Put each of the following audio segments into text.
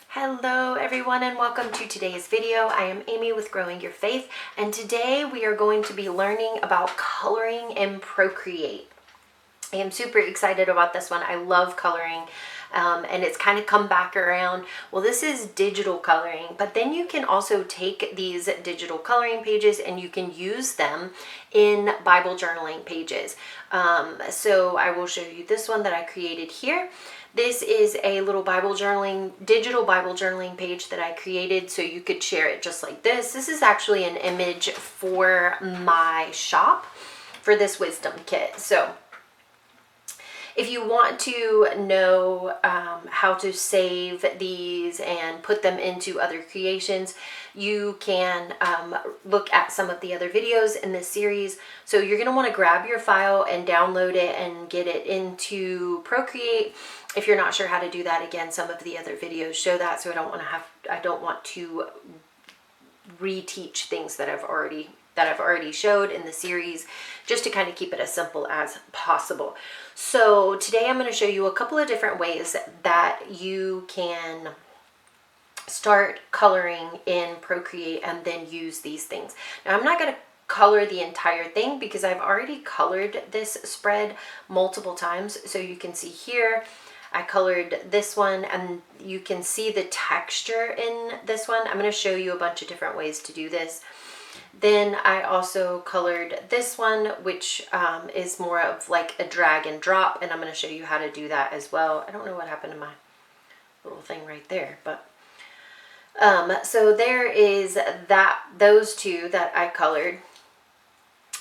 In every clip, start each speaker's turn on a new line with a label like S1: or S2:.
S1: Hello everyone and welcome to today's video. I am Amy with Growing Your Faith, and today we are going to be learning about coloring in Procreate. I am super excited about this one. I love coloring. And it's kind of come back around. Well, this is digital coloring, but then you can also take these digital coloring pages and you can use them in Bible journaling pages. So I will show you this one that I created here. This is a little digital Bible journaling page that I created so you could share it just like this. This is actually an image for my shop for this wisdom kit. So if you want to know how to save these and put them into other creations, you can look at some of the other videos in this series. So you're going to want to grab your file and download it and get it into Procreate. If you're not sure how to do that, again, some of the other videos show that. So I don't want to reteach things that I've already showed in the series, just to kind of keep it as simple as possible. So today I'm going to show you a couple of different ways that you can start coloring in Procreate and then use these things. Now I'm not going to color the entire thing because I've already colored this spread multiple times. So you can see here I colored this one and you can see the texture in this one. I'm going to show you a bunch of different ways to do this. Then I also colored this one, which is more of like a drag and drop, and I'm going to show you how to do that as well. I don't know what happened to my little thing right there, but so there is those two that I colored.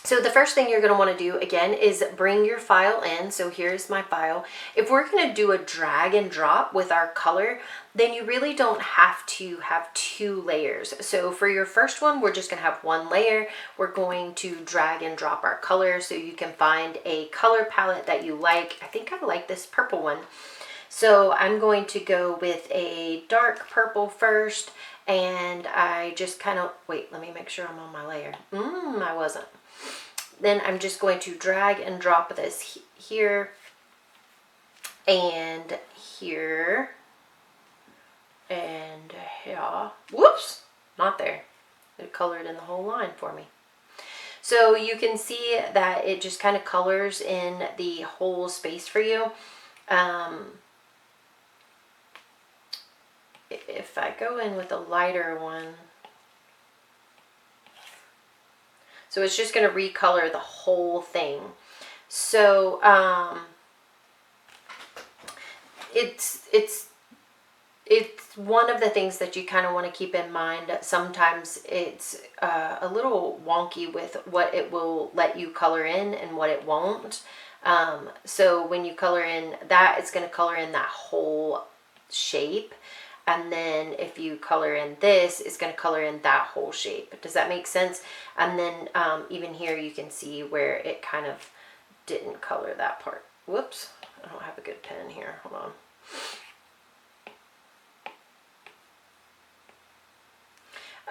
S1: So the first thing you're going to want to do again is bring your file in. So here's my file. If we're going to do a drag and drop with our color, then you really don't have to have two layers. So for your first one, we're just going to have one layer. We're going to drag and drop our color so you can find a color palette that you like. I think I like this purple one. So I'm going to go with a dark purple first, and I just kind of, wait, let me make sure I'm on my layer. I wasn't. Then I'm just going to drag and drop this here and here and here. Whoops, not there. It colored in the whole line for me. So you can see that it just kind of colors in the whole space for you. If I go in with a lighter one, so it's just going to recolor the whole thing. So it's one of the things that you kind of want to keep in mind. Sometimes it's a little wonky with what it will let you color in and what it won't. So when you color in that, it's going to color in that whole shape. And then if you color in this, it's going to color in that whole shape. Does that make sense? And then even here you can see where it kind of didn't color that part. Whoops, I don't have a good pen here. Hold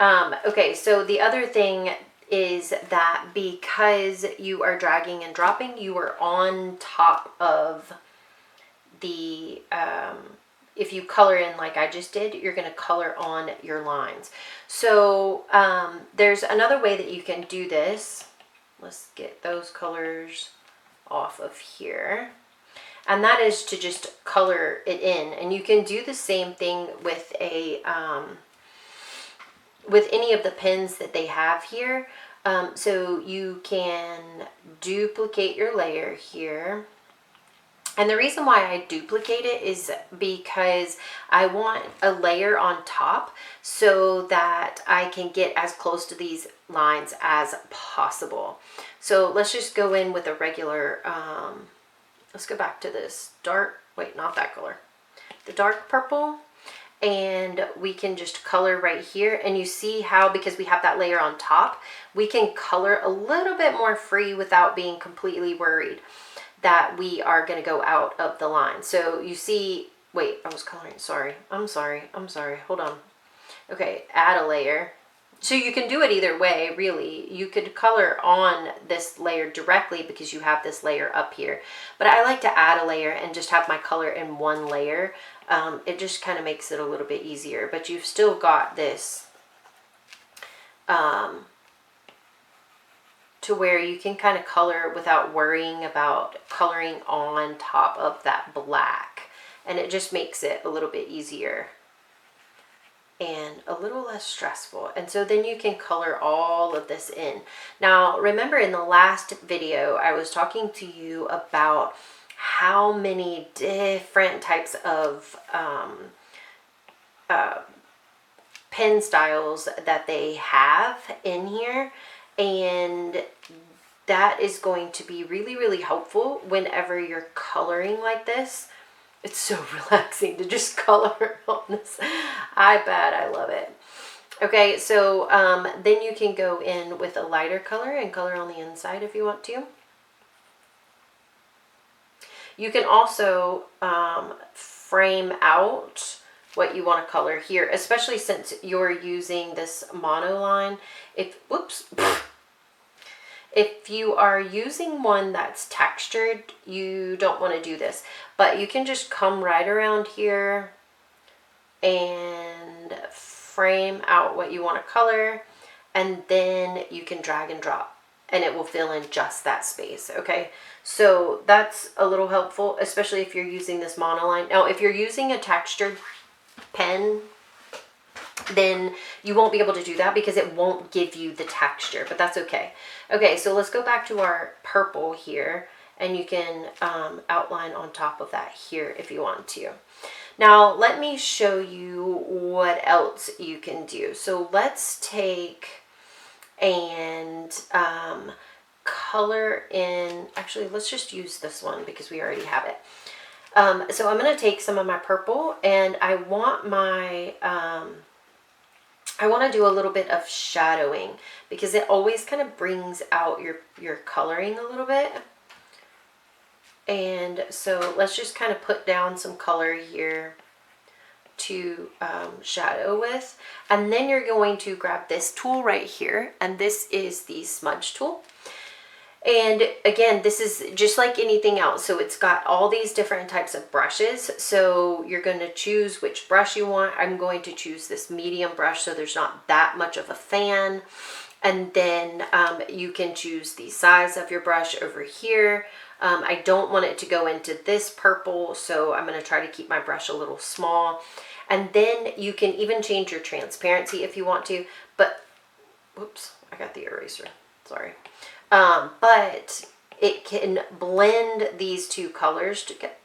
S1: on. Okay, so the other thing is that because you are dragging and dropping, you are on top of the... if you color in like I just did, you're going to color on your lines. So there's another way that you can do this. Let's get those colors off of here. And that is to just color it in. And you can do the same thing with a with any of the pens that they have here. So you can duplicate your layer here. And the reason why I duplicate it is because I want a layer on top so that I can get as close to these lines as possible. So let's just go in with a regular, let's go back to this dark, wait, not that color, the dark purple. And we can just color right here. And you see how, because we have that layer on top, we can color a little bit more free without being completely worried that we are going to go out of the line. So you see, wait, I was coloring, sorry, I'm sorry, hold on. Okay, add a layer. So you can do it either way, really. You could color on this layer directly because you have this layer up here. But I like to add a layer and just have my color in one layer. It just kind of makes it a little bit easier. But you've still got this to where you can kind of color without worrying about coloring on top of that black. And it just makes it a little bit easier and a little less stressful. And so then you can color all of this in. Now, remember in the last video, I was talking to you about how many different types of pen styles that they have in here. And that is going to be really, really helpful whenever you're coloring like this. It's so relaxing to just color on this iPad. I love it. Okay, so then you can go in with a lighter color and color on the inside if you want to. You can also frame out what you want to color here, especially since you're using this monoline. If you are using one that's textured, you don't want to do this. But you can just come right around here and frame out what you want to color. And then you can drag and drop. And it will fill in just that space, okay? So that's a little helpful, especially if you're using this monoline. Now, if you're using a textured pen, then you won't be able to do that because it won't give you the texture, but that's okay. Okay, so let's go back to our purple here, and you can outline on top of that here if you want to. Now, let me show you what else you can do. So let's take and color in, actually, let's just use this one because we already have it. So I'm going to take some of my purple, and I want my, I want to do a little bit of shadowing because it always kind of brings out your coloring a little bit. And so let's just kind of put down some color here to shadow with. And then you're going to grab this tool right here, and this is the smudge tool. And again, this is just like anything else. So it's got all these different types of brushes. So you're going to choose which brush you want. I'm going to choose this medium brush so there's not that much of a fan. And then you can choose the size of your brush over here. I don't want it to go into this purple, so I'm going to try to keep my brush a little small. And then you can even change your transparency if you want to. But, whoops, I got the eraser. Sorry. But it can blend these two colors together.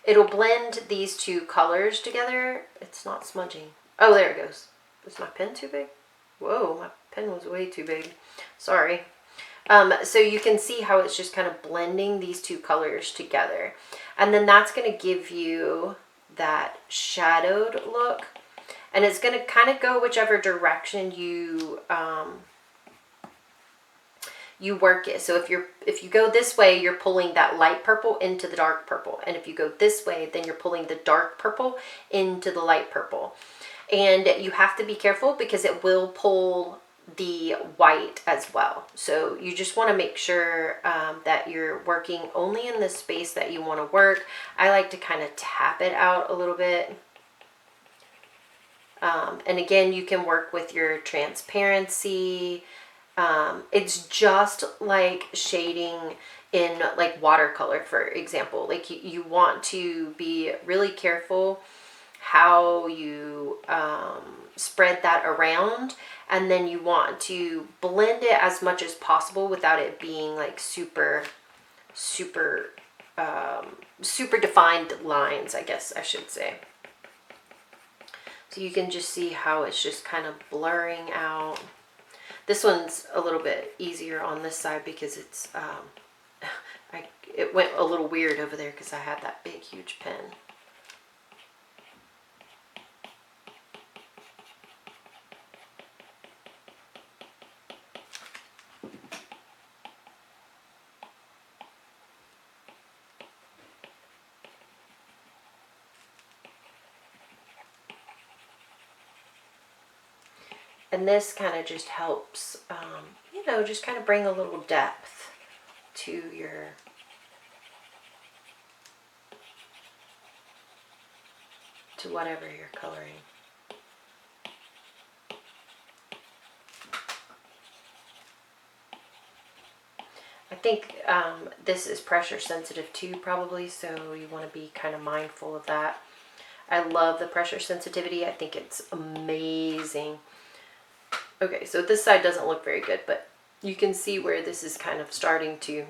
S1: It'll blend these two colors together. It's not smudging. Oh, there it goes. Is my pen too big? Whoa, my pen was way too big. Sorry. So you can see how it's just kind of blending these two colors together. And then that's going to give you that shadowed look. And it's going to kind of go whichever direction you you work it. So if you go this way, you're pulling that light purple into the dark purple. And if you go this way, then you're pulling the dark purple into the light purple. And you have to be careful because it will pull the white as well. So you just want to make sure that you're working only in the space that you want to work. I like to kind of tap it out a little bit. And again, you can work with your transparency. It's just like shading in like watercolor, for example. Like you want to be really careful how you spread that around, and then you want to blend it as much as possible without it being like super defined lines, I guess I should say. So you can just see how it's just kind of blurring out. This one's a little bit easier on this side because it's it went a little weird over there because I had that big huge pen. And this kind of just helps, you know, just kind of bring a little depth to your whatever you're coloring. I think this is pressure sensitive too, probably, so you want to be kind of mindful of that. I love the pressure sensitivity. I think it's amazing. Okay, so this side doesn't look very good, but you can see where this is kind of starting to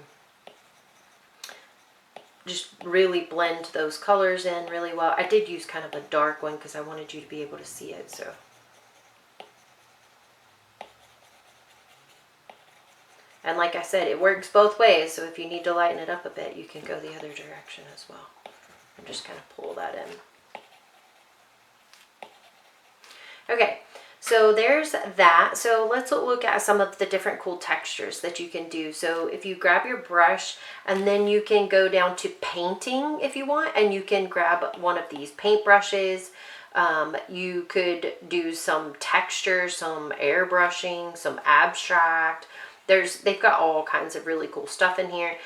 S1: just really blend those colors in really well. I did use kind of a dark one because I wanted you to be able to see it, so. And like I said, it works both ways, so if you need to lighten it up a bit, you can go the other direction as well. And just kind of pull that in. Okay, so there's that. So let's look at some of the different cool textures that you can do. So if you grab your brush, and then you can go down to painting if you want, and you can grab one of these paint brushes. You could do some texture, some airbrushing, some abstract. They've got all kinds of really cool stuff in here.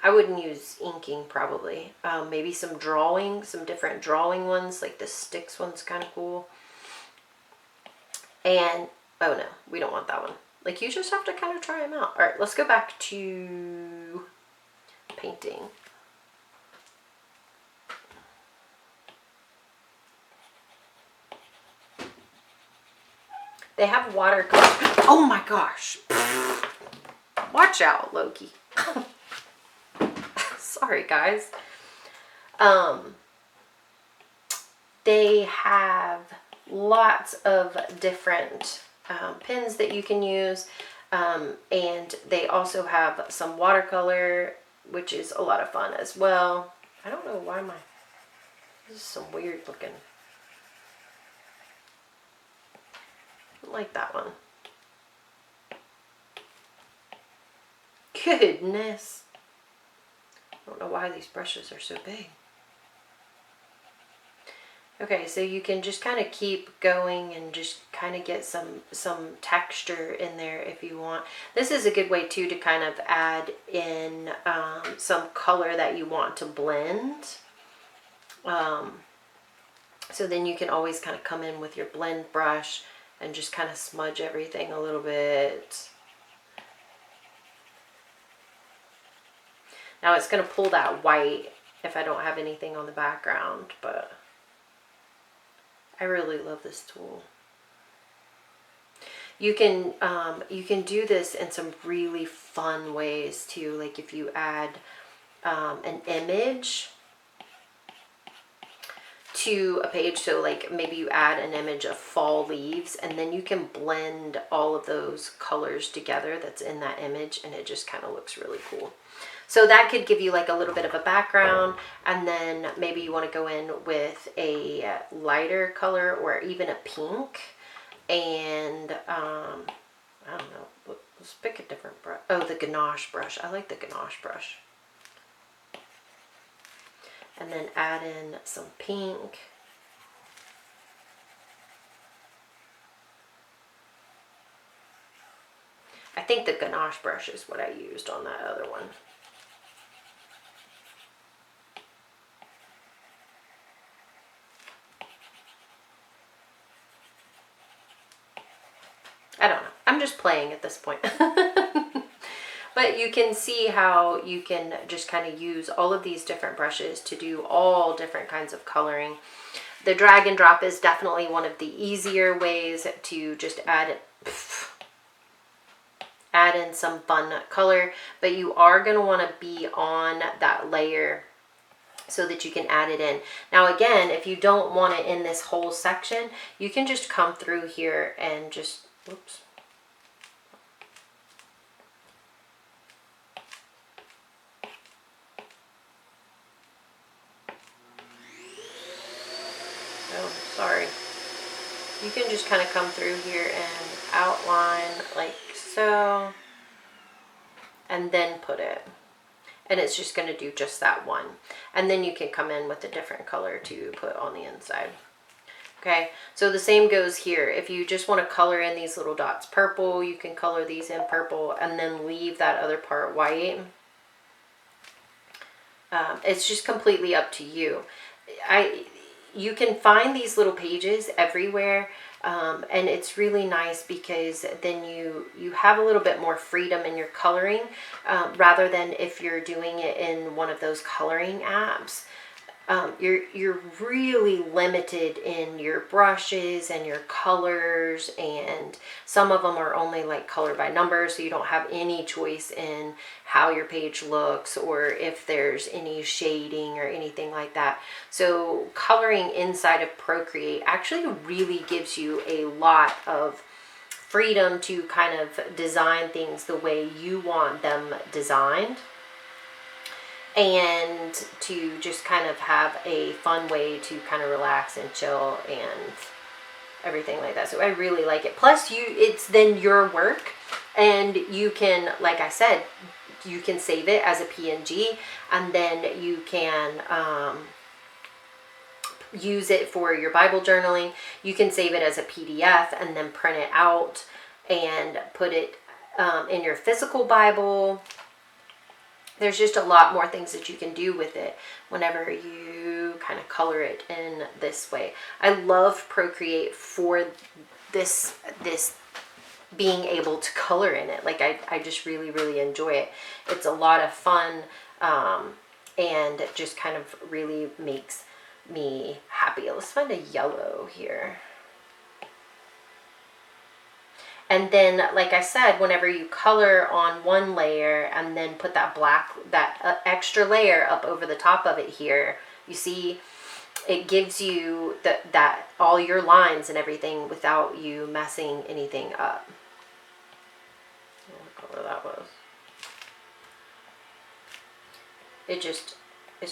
S1: I wouldn't use inking probably. Maybe some drawing, some different drawing ones, like the sticks one's kind of cool. And, oh no, we don't want that one. Like, you just have to kind of try them out. All right, let's go back to painting. They have watercolor. Oh my gosh. Watch out, Loki. Sorry, guys. They have lots of different pens that you can use, and they also have some watercolor, which is a lot of fun as well. I don't know why this is some weird looking. I like that one. Goodness. I don't know why these brushes are so big. Okay, so you can just kind of keep going and just kind of get some texture in there if you want. This is a good way too to kind of add in some color that you want to blend. So then you can always kind of come in with your blend brush and just kind of smudge everything a little bit. Now it's going to pull that white if I don't have anything on the background, but I really love this tool. You can do this in some really fun ways too. Like if you add an image to a page, so like maybe you add an image of fall leaves, and then you can blend all of those colors together that's in that image, and it just kind of looks really cool. So that could give you like a little bit of a background, and then maybe you want to go in with a lighter color or even a pink, and I don't know, let's pick a different brush. Oh, the ganache brush. I like the ganache brush. And then add in some pink. I think the ganache brush is what I used on that other one. I don't know. I'm just playing at this point. But you can see how you can just kind of use all of these different brushes to do all different kinds of coloring. The drag and drop is definitely one of the easier ways to just add in some fun color, but you are going to want to be on that layer so that you can add it in. Now again, if you don't want it in this whole section, you can just come through here and just, whoops. Oh, sorry. You can just kind of come through here and outline like so, and then put it. And it's just going to do just that one. And then you can come in with a different color to put on the inside. Okay, so the same goes here. If you just want to color in these little dots purple, you can color these in purple and then leave that other part white. It's just completely up to you. You can find these little pages everywhere, and it's really nice because then you have a little bit more freedom in your coloring, rather than if you're doing it in one of those coloring apps. You're really limited in your brushes and your colors, and some of them are only like color by number, so you don't have any choice in how your page looks or if there's any shading or anything like that. So coloring inside of Procreate actually really gives you a lot of freedom to kind of design things the way you want them designed, and to just kind of have a fun way to kind of relax and chill and everything like that. So I really like it. Plus it's then your work, and you can, like I said, you can save it as a PNG, and then you can use it for your Bible journaling. You can save it as a PDF and then print it out and put it in your physical Bible. There's just a lot more things that you can do with it whenever you kind of color it in this way. I love Procreate for this being able to color in it. Like I just really, really enjoy it. It's a lot of fun, and it just kind of really makes me happy. Let's find a yellow here. And then, like I said, whenever you color on one layer and then put that extra layer up over the top of it here, you see, it gives you that all your lines and everything without you messing anything up. What color that was. It's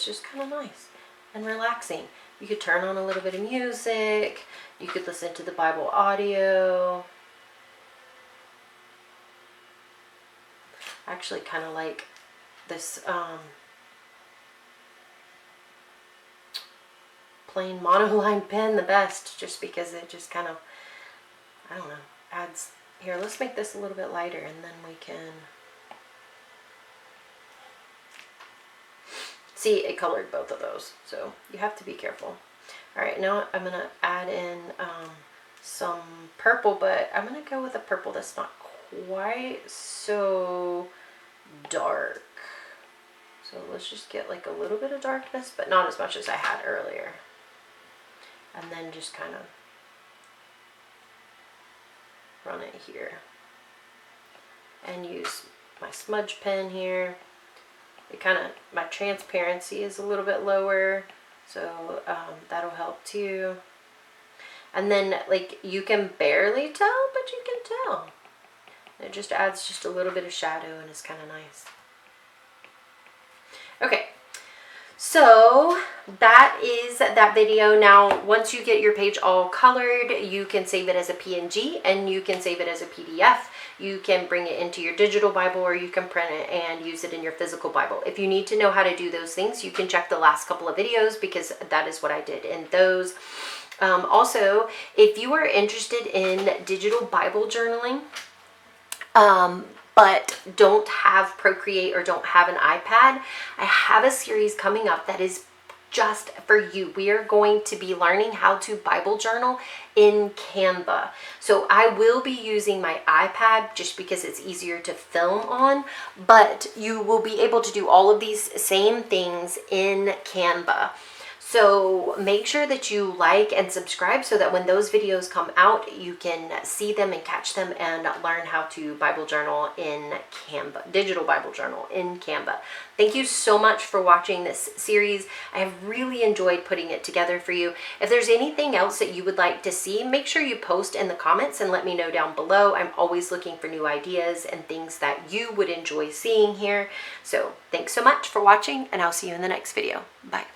S1: just kind of nice and relaxing. You could turn on a little bit of music. You could listen to the Bible audio. I actually kind of like this plain monoline pen the best, just because it just kind of, I don't know, adds. Here, let's make this a little bit lighter, and then we can see it colored both of those, so you have to be careful. All right, now I'm gonna add in some purple, but I'm gonna go with a purple that's not quite so dark. So let's just get like a little bit of darkness, but not as much as I had earlier. And then just kind of run it here. And use my smudge pen here. It kind of, my transparency is a little bit lower, so that'll help too. And then, like, you can barely tell, but you can tell. It just adds just a little bit of shadow and is kind of nice. Okay, so that is that video. Now, once you get your page all colored, you can save it as a PNG and you can save it as a PDF. You can bring it into your digital Bible, or you can print it and use it in your physical Bible. If you need to know how to do those things, you can check the last couple of videos, because that is what I did in those. Also, if you are interested in digital Bible journaling, but don't have Procreate or don't have an iPad, I have a series coming up that is just for you. We are going to be learning how to Bible journal in Canva. So I will be using my iPad just because it's easier to film on, but you will be able to do all of these same things in Canva. So make sure that you like and subscribe so that when those videos come out, you can see them and catch them and learn how to Bible journal in Canva, digital Bible journal in Canva. Thank you so much for watching this series. I have really enjoyed putting it together for you. If there's anything else that you would like to see, make sure you post in the comments and let me know down below. I'm always looking for new ideas and things that you would enjoy seeing here. So thanks so much for watching, and I'll see you in the next video. Bye.